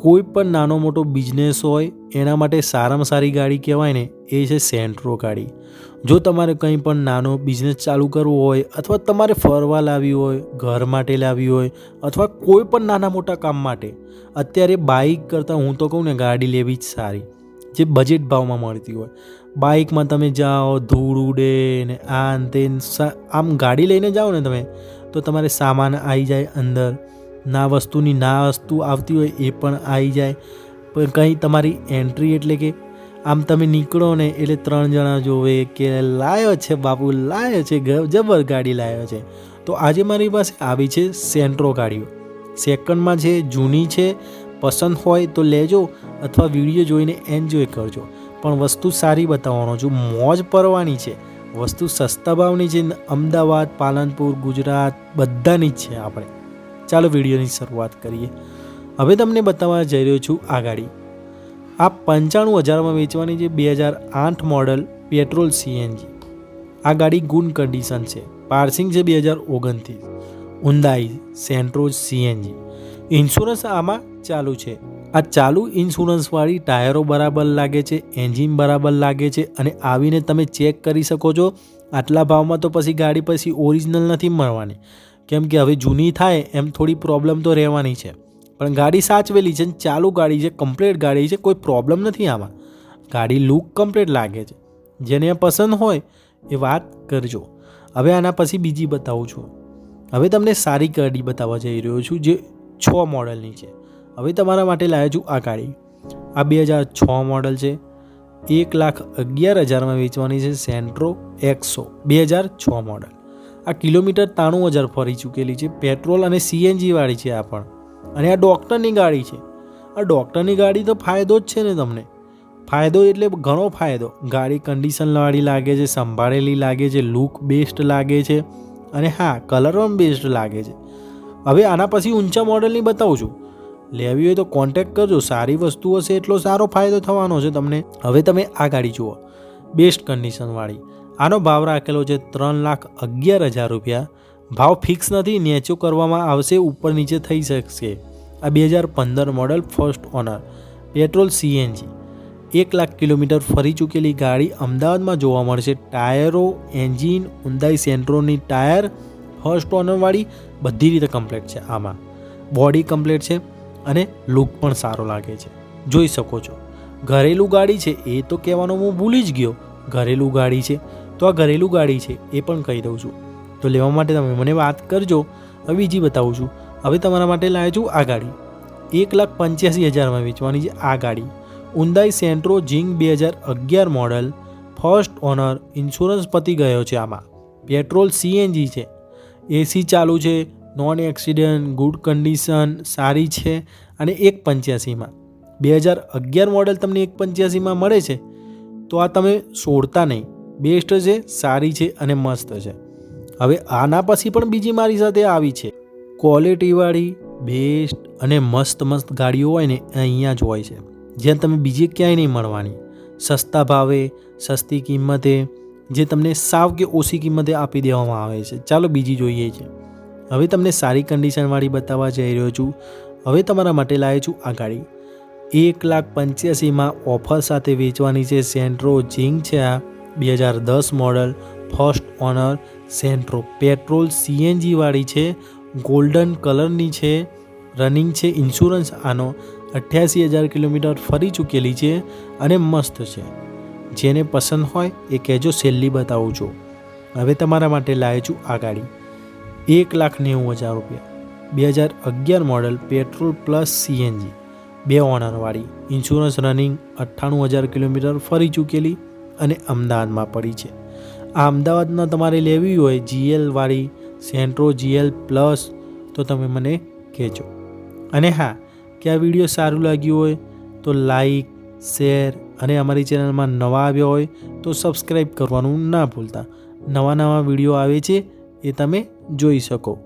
કોઈ પણ નાનો મોટો બિઝનેસ હોય એના માટે સારામાં સારી ગાડી કહેવાય ને એ છે સેન્ટ્રો ગાડી. જો તમારે કંઈ પણ નાનો બિઝનેસ ચાલુ કરવો હોય અથવા તમારે ફરવા લાવવી હોય, ઘર માટે લાવવી હોય અથવા કોઈ પણ નાના મોટા કામ માટે, અત્યારે બાઇક કરતાં હું તો કહું ને ગાડી લેવી જ સારી, જે બજેટ ભાવમાં મળતી હોય. બાઇકમાં તમે જાઓ, ધૂળ ઉડે ને આ તે, આમ ગાડી લઈને જાઓ ને તમે તો તમારે સામાન આવી જાય અંદર, ના વસ્તુ આવતી હોય એ પણ આવી જાય. પણ કંઈ તમારી એન્ટ્રી એટલે કે આમ તમે નીકળો ને એટલે 3 જણા જોવે કે લાયો છે બાપુ, લાયો છે, જબર ગાડી લાવ્યો છે. તો આજે મારી પાસે આવી છે સેન્ટ્રો ગાડીઓ. સેકન્ડમાં છે, જૂની છે, પસંદ હોય તો લેજો અથવા વિડીયો જોઈને એન્જોય કરજો. પણ વસ્તુ સારી બતાવવાનો છું, મોજ પરવાની છે, વસ્તુ સસ્તા ભાવની છે. અમદાવાદ, પાલનપુર, ગુજરાત બધાની જ છે આપણે. ચાલો વિડીયોની શરૂઆત કરીએ. હવે તમને બતાવવા જઈ રહ્યો છું આ ગાડી. આ 95,000માં વેચવાની છે. 2008 મોડલ પેટ્રોલ CNG. આ ગાડી ગુડ કન્ડિશન છે. પાર્સિંગ છે 2029. Hyundai Santro CNG. ઇન્સ્યોરન્સ આમાં ચાલુ છે. આ ચાલુ ઇન્સ્યોરન્સવાળી, ટાયરો બરાબર લાગે છે, એન્જિન બરાબર લાગે છે અને આવીને તમે ચેક કરી શકો છો. આટલા ભાવમાં તો પછી ગાડી પછી ઓરિજિનલ નથી મળવાની, કેમ કે હવે જૂની થાય એમ થોડી પ્રોબ્લેમ તો રહેવાની છે. પણ ગાડી સાચવેલી છે, ચાલુ ગાડી છે, કમ્પ્લીટ ગાડી છે, કોઈ પ્રોબ્લેમ નથી આમાં. ગાડી લુક કમ્પ્લીટ લાગે છે. જેને પસંદ હોય એ વાત કરજો. હવે આના પછી બીજી બતાવું છું. હવે તમને સારી ગાડી બતાવવા જઈ રહ્યો છું જે 6 મોડલની છે. હવે તમારા માટે લાવ્યો છું આ ગાડી. આ 2006 મોડલ છે. 1,11,000માં વેચવાની છે. સેન્ટ્રો એક્સો 2006 મોડલ. આ કિલોમીટર 93,000 ફરી ચૂકેલી છે. પેટ્રોલ અને CNG વાળી છે આ પણ. અને આ ડૉક્ટરની ગાડી છે. આ ડૉક્ટરની ગાડી તો ફાયદો જ છે ને તમને. ફાયદો એટલે ઘણો ફાયદો. ગાડી કન્ડિશનવાળી લાગે છે, સંભાળેલી લાગે છે, લુક બેસ્ટ લાગે છે અને હા, કલર પણ બેસ્ટ લાગે છે. હવે આના પછી ઊંચા મોડલની બતાવું છું. લેવી હોય તો કોન્ટેક્ટ કરજો. સારી વસ્તુ હશે એટલો સારો ફાયદો થવાનો છે તમને. હવે તમે આ ગાડી જુઓ, બેસ્ટ કન્ડિશનવાળી. આનો ભાવ રાખેલો છે 3,11,000 રૂપિયા. ભાવ ફિક્સ નથી, નેચો કરવામાં આવશે, ઉપર નીચે થઈ શકશે. આ 2015 model first honour petrol CNG. 1,00,000 kilometre ફરી ચૂકેલી ગાડી અમદાવાદમાં જોવા મળશે. ટાયરો, એન્જિન, હુન્ડાઈ સેન્ટ્રોની ટાયર ફર્સ્ટ ઓનરવાળી બધી રીતે કમ્પ્લીટ છે. આમાં બોડી કમ્પ્લીટ છે અને લુક પણ સારો લાગે છે, જોઈ શકો છો. ઘરેલું ગાડી છે એ તો કહેવાનું હું ભૂલી જ ગયો. ઘરેલું ગાડી છે તો આ ઘરેલું ગાડી છે એ પણ કહી દઉં છું. તો લેવા માટે તમે મને વાત કરજો. હવે બીજી બતાવું છું. હવે તમારા માટે લાવ્યો છું આ ગાડી. 1,85,000માં વેચવાની છે આ ગાડી. Hyundai Santro Zing 2011 model first honour. Insurance પતી ગયો છે આમાં. પેટ્રોલ CNG છે. AC ચાલુ છે, નોન એક્સિડન્ટ, ગુડ કન્ડિશન, સારી છે અને 1,85,000માં 2011 મોડલ તમને 1,85,000માં મળે છે તો આ તમે છોડતા નહીં. બેસ્ટ છે, સારી છે અને મસ્ત છે. હવે આના પછી પણ બીજી મારી સાથે આવી છે. ક્વોલિટીવાળી બેસ્ટ અને મસ્ત ગાડીઓ હોય ને અહીંયા જ હોય છે, જ્યાં તમે બીજે ક્યાંય નહીં મળવાની. સસ્તા ભાવે, સસ્તી કિંમતે, જે તમને સાવ કે ઓછી કિંમતે આપી દેવામાં આવે છે. ચાલો બીજી જોઈએ છે. હવે તમને સારી કન્ડિશનવાળી બતાવવા જઈ રહ્યો છું. હવે તમારા માટે લાવ્યો છું આ ગાડી. 1,85,000માં ઓફર સાથે વેચવાની છે. સેન્ટ્રો ઝિંગ છે આ. 2010 model first honour. Santro petrol CNG વાળી છે. ગોલ્ડન કલરની છે. રનિંગ છે. ઇન્સ્યોરન્સ આનો 88,000 કિલોમીટર ફરી ચૂકેલી છે અને મસ્ત છે. જેને પસંદ હોય એ કહેજો, છેલ્લી બતાવું છું. હવે તમારા માટે લાવ્યો છું આ ગાડી. 1,90,000 રૂપિયા. 2011 મોડલ પેટ્રોલ પ્લસ CNG 2 ઓનરવાળી. ઇન્સ્યોરન્સ રનિંગ 98,000 કિલોમીટર ફરી ચૂકેલી અને અમદાવાદમાં પડી છે. આ અમદાવાદમાં તમારે લેવી હોય GL વાળી, સેન્ટ્રો GL પ્લસ, તો તમે મને કહેજો. અને હા, કે આ વિડીયો સારું લાગ્યું હોય તો લાઈક, શેર અને અમારી ચેનલમાં નવા આવ્યા હોય તો સબસ્ક્રાઈબ કરવાનું ના ભૂલતા. નવા વિડીયો આવે છે એ તમે જોઈ શકો.